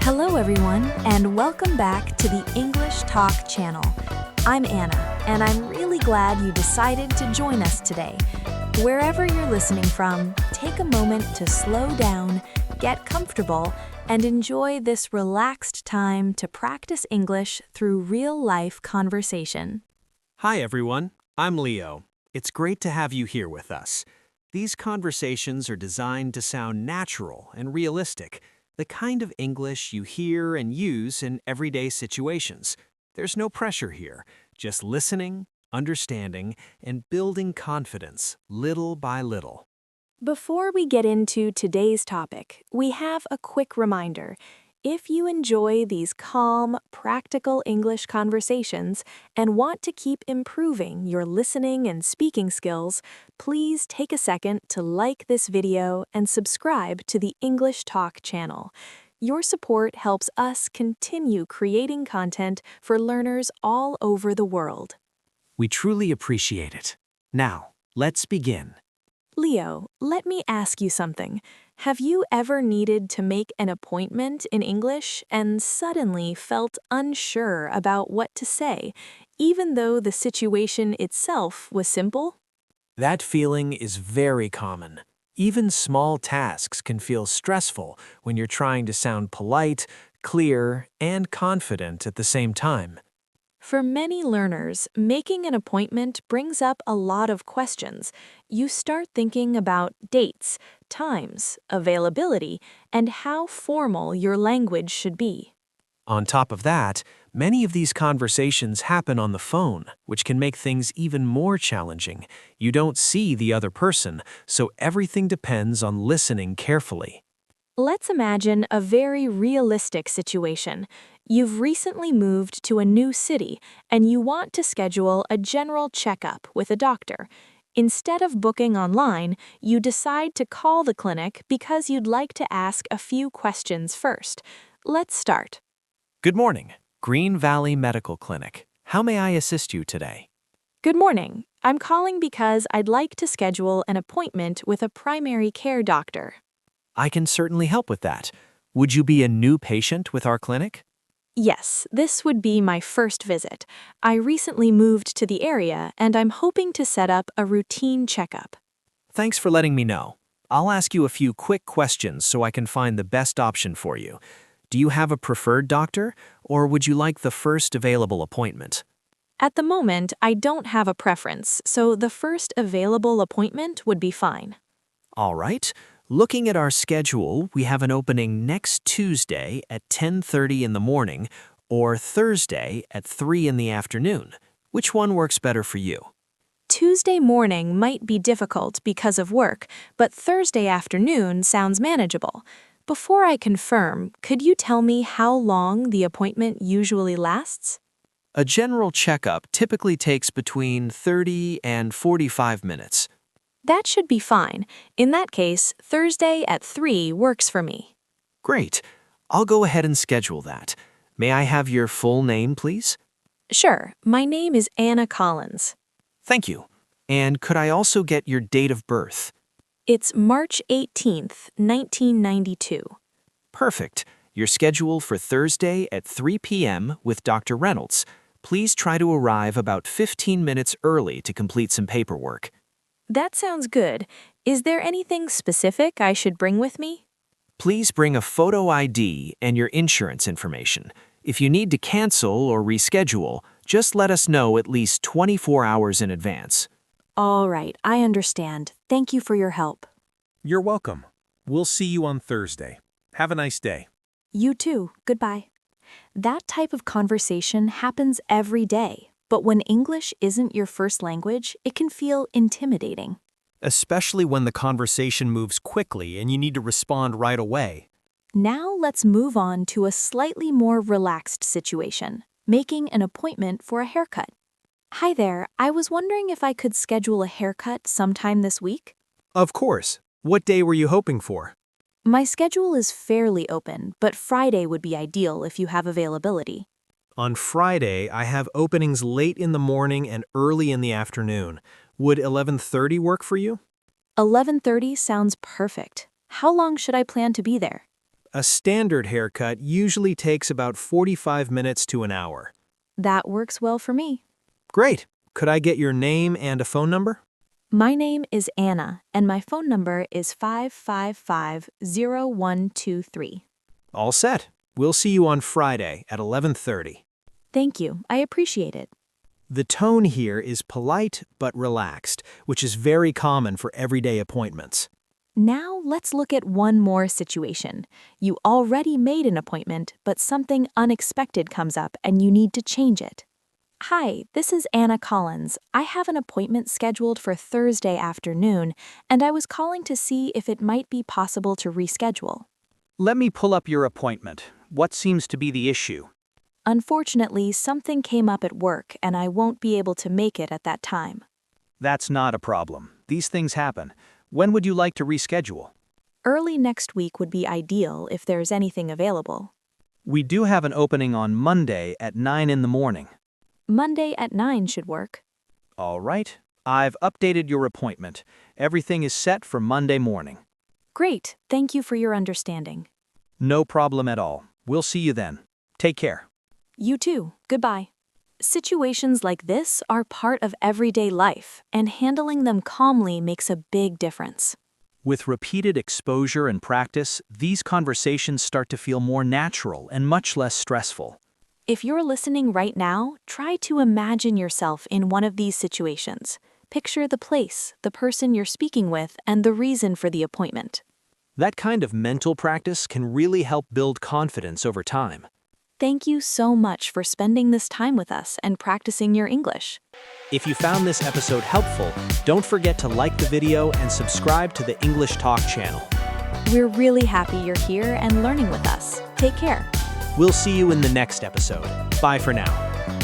Hello everyone, and welcome back to the English Talk channel. I'm Anna, and I'm really glad you decided to join us today. Wherever you're listening from, take a moment to slow down, get comfortable, and enjoy this relaxed time to practice English through real-life conversation. Hi everyone, I'm Leo. It's great to have you here with us. These conversations are designed to sound natural and realistic, the kind of English you hear and use in everyday situations. There's no pressure here, just listening, understanding, and building confidence little by little. Before we get into today's topic, we have a quick reminder. If you enjoy these calm, practical English conversations and want to keep improving your listening and speaking skills, please take a second to like this video and subscribe to the English Talk channel. Your support helps us continue creating content for learners all over the world. We truly appreciate it. Now, let's begin. Leo, let me ask you something. Have you ever needed to make an appointment in English and suddenly felt unsure about what to say, even though the situation itself was simple? That feeling is very common. Even small tasks can feel stressful when you're trying to sound polite, clear, and confident at the same time. For many learners, making an appointment brings up a lot of questions. You start thinking about dates, times, availability, and how formal your language should be. On top of that, many of these conversations happen on the phone, which can make things even more challenging. You don't see the other person, so everything depends on listening carefully. Let's imagine a very realistic situation. You've recently moved to a new city and you want to schedule a general checkup with a doctor. Instead of booking online, you decide to call the clinic because you'd like to ask a few questions first. Let's start. Good morning, Green Valley Medical Clinic. How may I assist you today? Good morning. I'm calling because I'd like to schedule an appointment with a primary care doctor. I can certainly help with that. Would you be a new patient with our clinic? Yes, this would be my first visit. I recently moved to the area and I'm hoping to set up a routine checkup. Thanks for letting me know. I'll ask you a few quick questions so I can find the best option for you. Do you have a preferred doctor, or would you like the first available appointment? At the moment, I don't have a preference, so the first available appointment would be fine. All right. Looking at our schedule, we have an opening next Tuesday at 10:30 in the morning or Thursday at 3 in the afternoon. Which one works better for you? Tuesday morning might be difficult because of work, but Thursday afternoon sounds manageable. Before I confirm, could you tell me how long the appointment usually lasts? A general checkup typically takes between 30 and 45 minutes. That should be fine. In that case, Thursday at 3 works for me. Great. I'll go ahead and schedule that. May I have your full name, please? Sure, my name is Anna Collins. Thank you. And could I also get your date of birth? It's March 18th, 1992. Perfect. You're scheduled for Thursday at 3 p.m. with Dr. Reynolds. Please try to arrive about 15 minutes early to complete some paperwork. That sounds good. Is there anything specific I should bring with me? Please bring a photo ID and your insurance information. If you need to cancel or reschedule, just let us know at least 24 hours in advance. All right, I understand. Thank you for your help. You're welcome. We'll see you on Thursday. Have a nice day. You too. Goodbye. That type of conversation happens every day. But when English isn't your first language, it can feel intimidating. Especially when the conversation moves quickly and you need to respond right away. Now let's move on to a slightly more relaxed situation, making an appointment for a haircut. Hi there, I was wondering if I could schedule a haircut sometime this week? Of course. What day were you hoping for? My schedule is fairly open, but Friday would be ideal if you have availability. On Friday, I have openings late in the morning and early in the afternoon. Would 11:30 work for you? 11:30 sounds perfect. How long should I plan to be there? A standard haircut usually takes about 45 minutes to an hour. That works well for me. Great. Could I get your name and a phone number? My name is Anna, and my phone number is 555-0123. All set. We'll see you on Friday at 11:30. Thank you. I appreciate it. The tone here is polite but relaxed, which is very common for everyday appointments. Now let's look at one more situation. You already made an appointment, but something unexpected comes up and you need to change it. Hi, this is Anna Collins. I have an appointment scheduled for Thursday afternoon, and I was calling to see if it might be possible to reschedule. Let me pull up your appointment. What seems to be the issue? Unfortunately, something came up at work and I won't be able to make it at that time. That's not a problem. These things happen. When would you like to reschedule? Early next week would be ideal if there's anything available. We do have an opening on Monday at 9 in the morning. Monday at 9 should work. All right. I've updated your appointment. Everything is set for Monday morning. Great, thank you for your understanding. No problem at all. We'll see you then. Take care. You too, goodbye. Situations like this are part of everyday life, and handling them calmly makes a big difference. With repeated exposure and practice, these conversations start to feel more natural and much less stressful. If you're listening right now, try to imagine yourself in one of these situations. Picture the place, the person you're speaking with, and the reason for the appointment. That kind of mental practice can really help build confidence over time. Thank you so much for spending this time with us and practicing your English. If you found this episode helpful, don't forget to like the video and subscribe to the English Talk channel. We're really happy you're here and learning with us. Take care. We'll see you in the next episode. Bye for now.